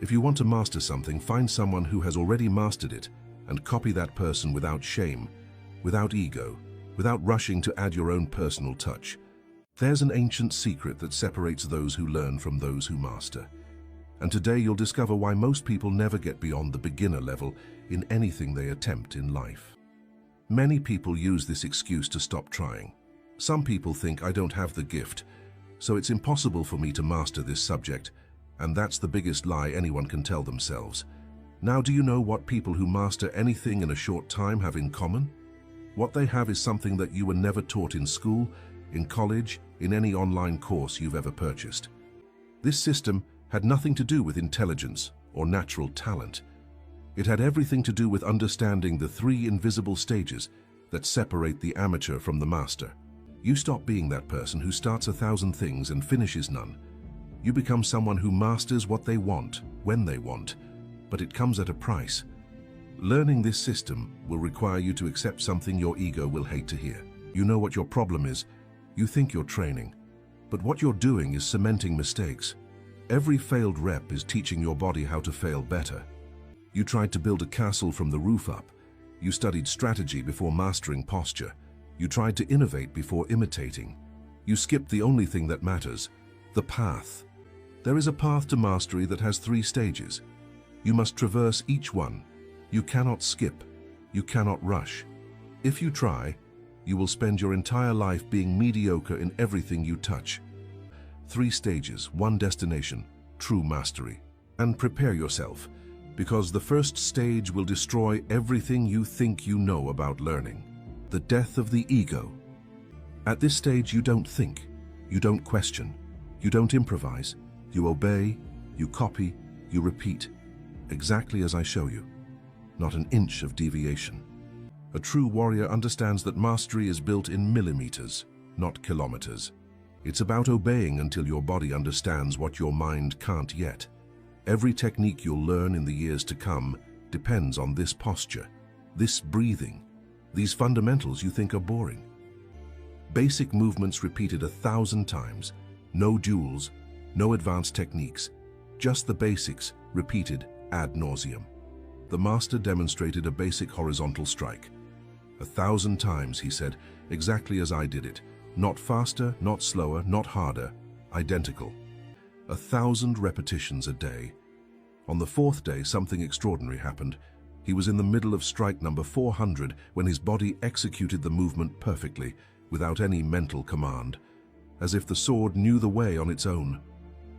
If you want to master something, find someone who has already mastered it and copy that person without shame, without ego, without rushing to add your own personal touch. There's an ancient secret that separates those who learn from those who master. And today you'll discover why most people never get beyond the beginner level in anything they attempt in life. Many people use this excuse to stop trying. Some people think I don't have the gift, so it's impossible for me to master this subject, and that's the biggest lie anyone can tell themselves. Now, do you know what people who master anything in a short time have in common? What they have is something that you were never taught in school, in college, in any online course you've ever purchased. This system had nothing to do with intelligence or natural talent. It had everything to do with understanding the three invisible stages that separate the amateur from the master. You stop being that person who starts 1,000 things and finishes none. You become someone who masters what they want, when they want, but it comes at a price. Learning this system will require you to accept something your ego will hate to hear. You know what your problem is. You think you're training, but what you're doing is cementing mistakes. Every failed rep is teaching your body how to fail better. You tried to build a castle from the roof up. You studied strategy before mastering posture. You tried to innovate before imitating. You skipped the only thing that matters, the path. There is a path to mastery that has 3 stages. You must traverse each one. You cannot skip. You cannot rush. If you try, you will spend your entire life being mediocre in everything you touch. 3 stages, 1 destination, true mastery. And prepare yourself, because the first stage will destroy everything you think you know about learning. The death of the ego. At this stage, you don't think, you don't question, you don't improvise, you obey, you copy, you repeat, exactly as I show you. Not an inch of deviation. A true warrior understands that mastery is built in millimeters, not kilometers. It's about obeying until your body understands what your mind can't yet. Every technique you'll learn in the years to come depends on this posture, this breathing, these fundamentals you think are boring. Basic movements repeated 1,000 times, no duels, no advanced techniques, just the basics repeated ad nauseum. The master demonstrated a basic horizontal strike. 1,000 times, he said, exactly as I did it. Not faster, not slower, not harder, identical. 1,000 repetitions a day. On the 4th day, something extraordinary happened. He was in the middle of strike number 400 when his body executed the movement perfectly, without any mental command, as if the sword knew the way on its own.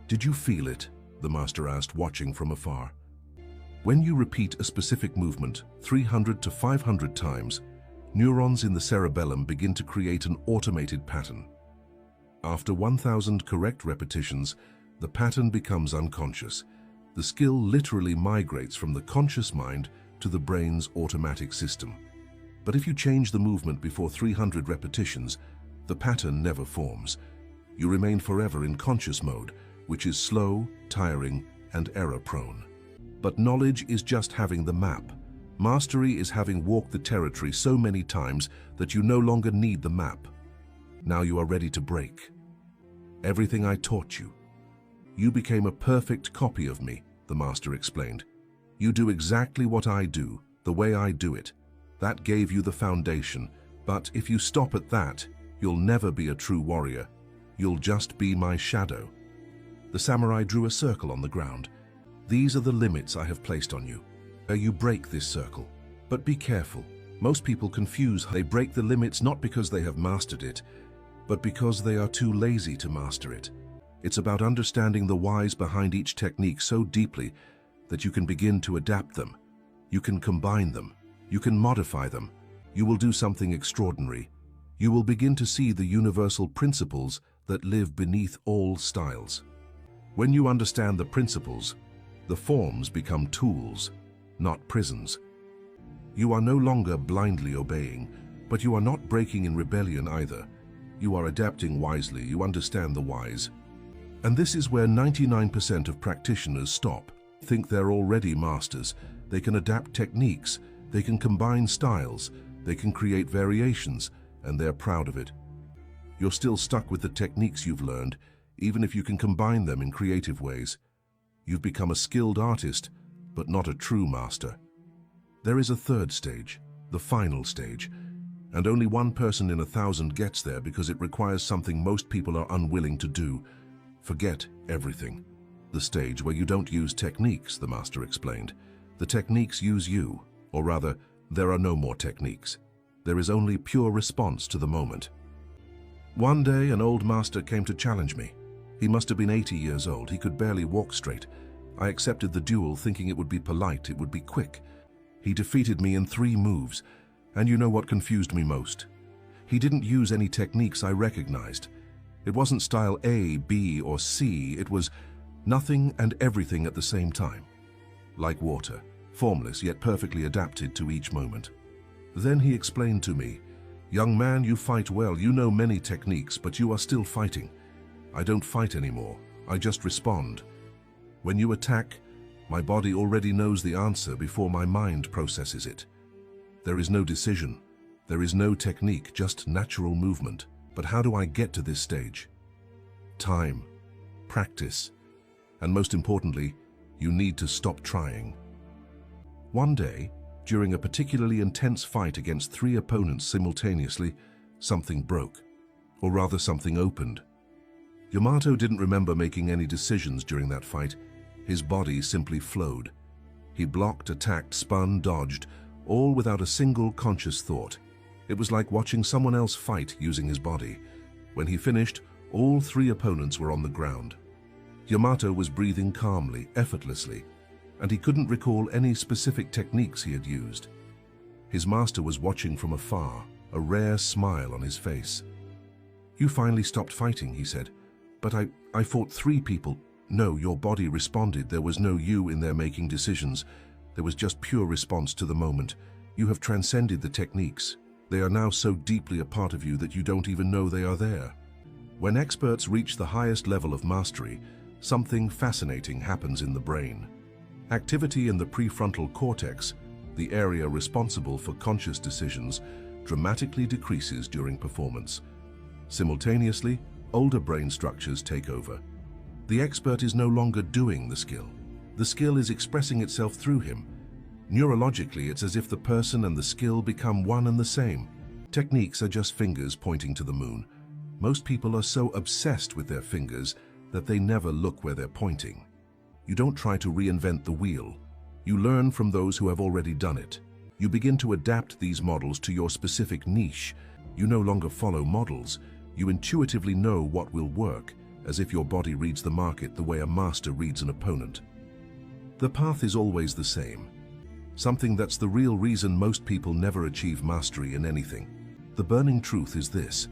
Did you feel it? The master asked, watching from afar. When you repeat a specific movement 300 to 500 times, neurons in the cerebellum begin to create an automated pattern. After 1,000 correct repetitions, the pattern becomes unconscious. The skill literally migrates from the conscious mind to the brain's automatic system. But if you change the movement before 300 repetitions, the pattern never forms. You remain forever in conscious mode, which is slow, tiring, and error-prone. But knowledge is just having the map. Mastery is having walked the territory so many times that you no longer need the map. Now you are ready to break. Everything I taught you. You became a perfect copy of me, the master explained. You do exactly what I do, the way I do it. That gave you the foundation, but if you stop at that, you'll never be a true warrior. You'll just be my shadow. The samurai drew a circle on the ground. These are the limits I have placed on you. You break this circle. But be careful. Most people confuse. They break the limits not because they have mastered it, but because they are too lazy to master it. It's about understanding the whys behind each technique so deeply that you can begin to adapt them. You can combine them. You can modify them. You will do something extraordinary. You will begin to see the universal principles that live beneath all styles. When you understand the principles, the forms become tools, not prisons. You are no longer blindly obeying, but you are not breaking in rebellion either. You are adapting wisely. You understand the whys. And this is where 99% of practitioners stop. Think they're already masters. They can adapt techniques. They can combine styles. They can create variations, and they're proud of it. You're still stuck with the techniques you've learned, even if you can combine them in creative ways. You've become a skilled artist, but not a true master. There is a third stage, the final stage, and only one person in 1,000 gets there because it requires something most people are unwilling to do. Forget everything. The stage where you don't use techniques, the master explained. The techniques use you, or rather, there are no more techniques. There is only pure response to the moment. One day, an old master came to challenge me. He must have been 80 years old. He could barely walk straight. I accepted the duel, thinking it would be polite, it would be quick. He defeated me in 3 moves, and you know what confused me most? He didn't use any techniques I recognized. It wasn't style A, B, or C. It was nothing and everything at the same time. Like water, formless yet perfectly adapted to each moment. Then he explained to me, "Young man, you fight well. You know many techniques, but you are still fighting. I don't fight anymore. I just respond. When you attack, my body already knows the answer before my mind processes it. There is no decision. There is no technique, just natural movement. But how do I get to this stage? Time, practice, and most importantly, you need to stop trying." One day, during a particularly intense fight against 3 opponents simultaneously, something broke, or rather something opened. Yamato didn't remember making any decisions during that fight. His body simply flowed. He blocked, attacked, spun, dodged, all without a single conscious thought. It was like watching someone else fight using his body. When he finished, all 3 opponents were on the ground. Yamato was breathing calmly, effortlessly, and he couldn't recall any specific techniques he had used. His master was watching from afar, a rare smile on his face. "You finally stopped fighting," he said. "But I fought 3 people. No, your body responded. There was no you in there making decisions. There was just pure response to the moment. You have transcended the techniques. They are now so deeply a part of you that you don't even know they are there." When experts reach the highest level of mastery, something fascinating happens in the brain. Activity in the prefrontal cortex, the area responsible for conscious decisions, dramatically decreases during performance. Simultaneously, older brain structures take over. The expert is no longer doing the skill. The skill is expressing itself through him. Neurologically, it's as if the person and the skill become one and the same. Techniques are just fingers pointing to the moon. Most people are so obsessed with their fingers that they never look where they're pointing. You don't try to reinvent the wheel. You learn from those who have already done it. You begin to adapt these models to your specific niche. You no longer follow models. You intuitively know what will work, as if your body reads the market the way a master reads an opponent. The path is always the same. Something that's the real reason most people never achieve mastery in anything. The burning truth is this: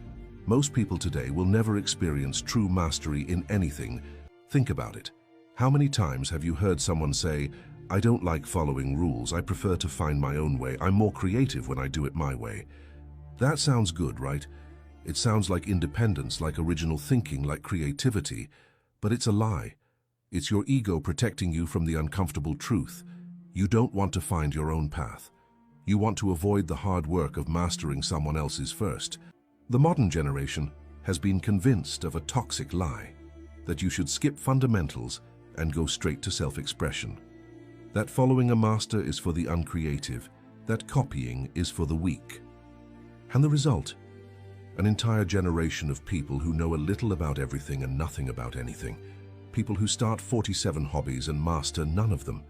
most people today will never experience true mastery in anything. Think about it. How many times have you heard someone say, "I don't like following rules, I prefer to find my own way, I'm more creative when I do it my way"? That sounds good, right? It sounds like independence, like original thinking, like creativity, but it's a lie. It's your ego protecting you from the uncomfortable truth. You don't want to find your own path. You want to avoid the hard work of mastering someone else's first. The modern generation has been convinced of a toxic lie, that you should skip fundamentals and go straight to self-expression. That following a master is for the uncreative, that copying is for the weak. And the result? An entire generation of people who know a little about everything and nothing about anything. People who start 47 hobbies and master none of them.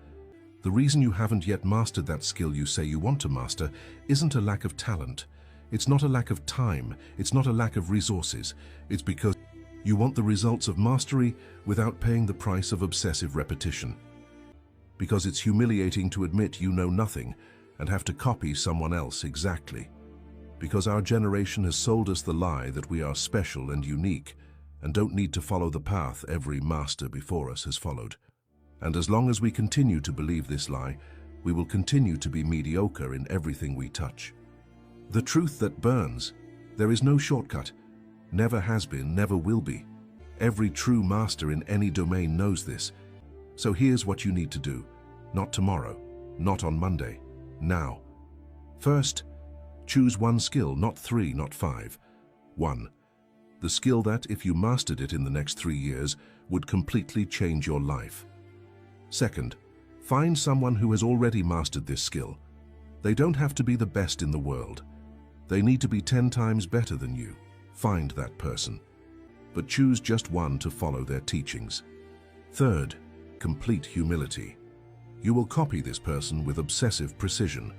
The reason you haven't yet mastered that skill you say you want to master isn't a lack of talent. It's not a lack of time. It's not a lack of resources. It's because you want the results of mastery without paying the price of obsessive repetition. Because it's humiliating to admit you know nothing and have to copy someone else exactly. Because our generation has sold us the lie that we are special and unique and don't need to follow the path every master before us has followed. And as long as we continue to believe this lie, we will continue to be mediocre in everything we touch. The truth that burns: there is no shortcut. Never has been, never will be. Every true master in any domain knows this. So here's what you need to do. Not tomorrow, not on Monday, now. First, choose one skill, not 3, not 5. 1. The skill that, if you mastered it in the next 3 years, would completely change your life. Second, find someone who has already mastered this skill. They don't have to be the best in the world. They need to be 10 times better than you. Find that person, but choose just one to follow their teachings. Third, complete humility. You will copy this person with obsessive precision.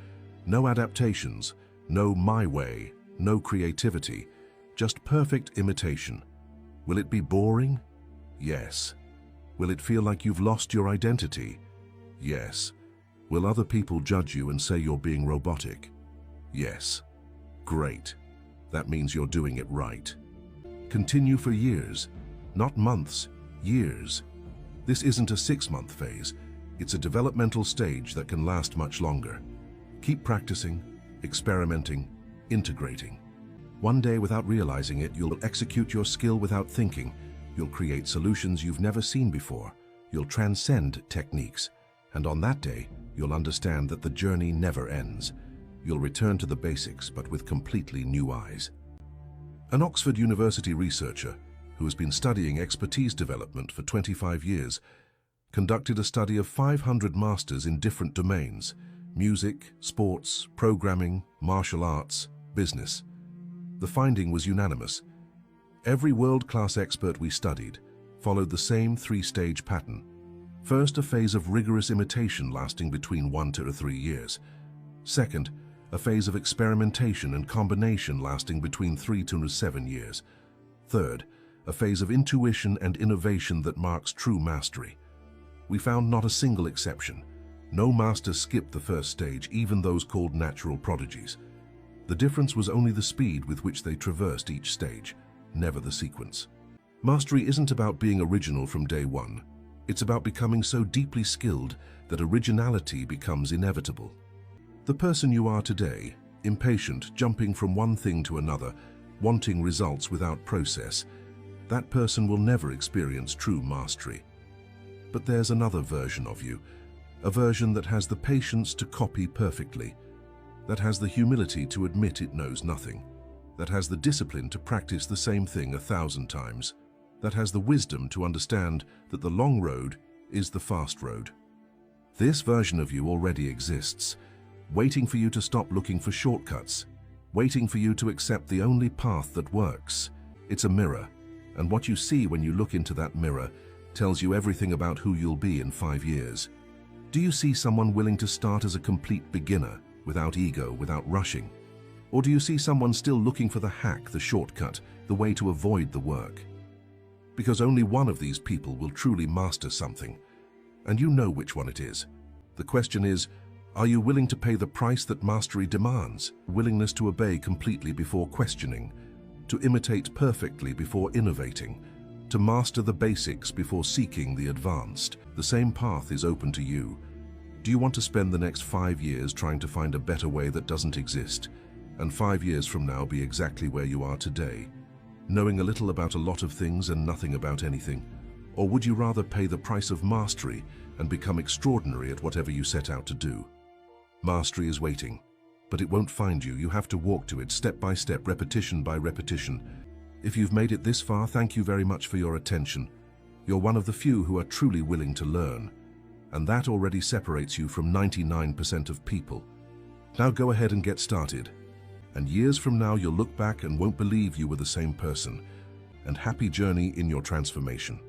No adaptations, no my way, no creativity, just perfect imitation. Will it be boring? Yes. Will it feel like you've lost your identity? Yes. Will other people judge you and say you're being robotic? Yes. Great. That means you're doing it right. Continue for years, not months, years. This isn't a 6-month phase. It's a developmental stage that can last much longer. Keep practicing, experimenting, integrating. One day, without realizing it, you'll execute your skill without thinking. You'll create solutions you've never seen before. You'll transcend techniques. And on that day, you'll understand that the journey never ends. You'll return to the basics, but with completely new eyes. An Oxford University researcher, who has been studying expertise development for 25 years, conducted a study of 500 masters in different domains: music, sports, programming, martial arts, business. The finding was unanimous. Every world-class expert we studied followed the same 3-stage pattern. First, a phase of rigorous imitation lasting between 1 to 3 years. Second, a phase of experimentation and combination lasting between 3 to 7 years. Third, a phase of intuition and innovation that marks true mastery. We found not a single exception. No master skipped the first stage, even those called natural prodigies. The difference was only the speed with which they traversed each stage, never the sequence. Mastery isn't about being original from day one. It's about becoming so deeply skilled that originality becomes inevitable. The person you are today, impatient, jumping from one thing to another, wanting results without process, that person will never experience true mastery. But there's another version of you, a version that has the patience to copy perfectly, that has the humility to admit it knows nothing, that has the discipline to practice the same thing 1,000 times, that has the wisdom to understand that the long road is the fast road. This version of you already exists, waiting for you to stop looking for shortcuts, waiting for you to accept the only path that works. It's a mirror, and what you see when you look into that mirror tells you everything about who you'll be in 5 years. Do you see someone willing to start as a complete beginner, without ego, without rushing? Or do you see someone still looking for the hack, the shortcut, the way to avoid the work? Because only one of these people will truly master something, and you know which one it is. The question is, are you willing to pay the price that mastery demands? Willingness to obey completely before questioning, to imitate perfectly before innovating, to master the basics before seeking the advanced. The same path is open to you. Do you want to spend the next 5 years trying to find a better way that doesn't exist, and 5 years from now be exactly where you are today, knowing a little about a lot of things and nothing about anything? Or would you rather pay the price of mastery and become extraordinary at whatever you set out to do? Mastery is waiting, but it won't find you. You have to walk to it step by step, repetition by repetition. If you've made it this far, thank you very much for your attention. You're one of the few who are truly willing to learn, and that already separates you from 99% of people. Now go ahead and get started, and years from now you'll look back and won't believe you were the same person. And happy journey in your transformation.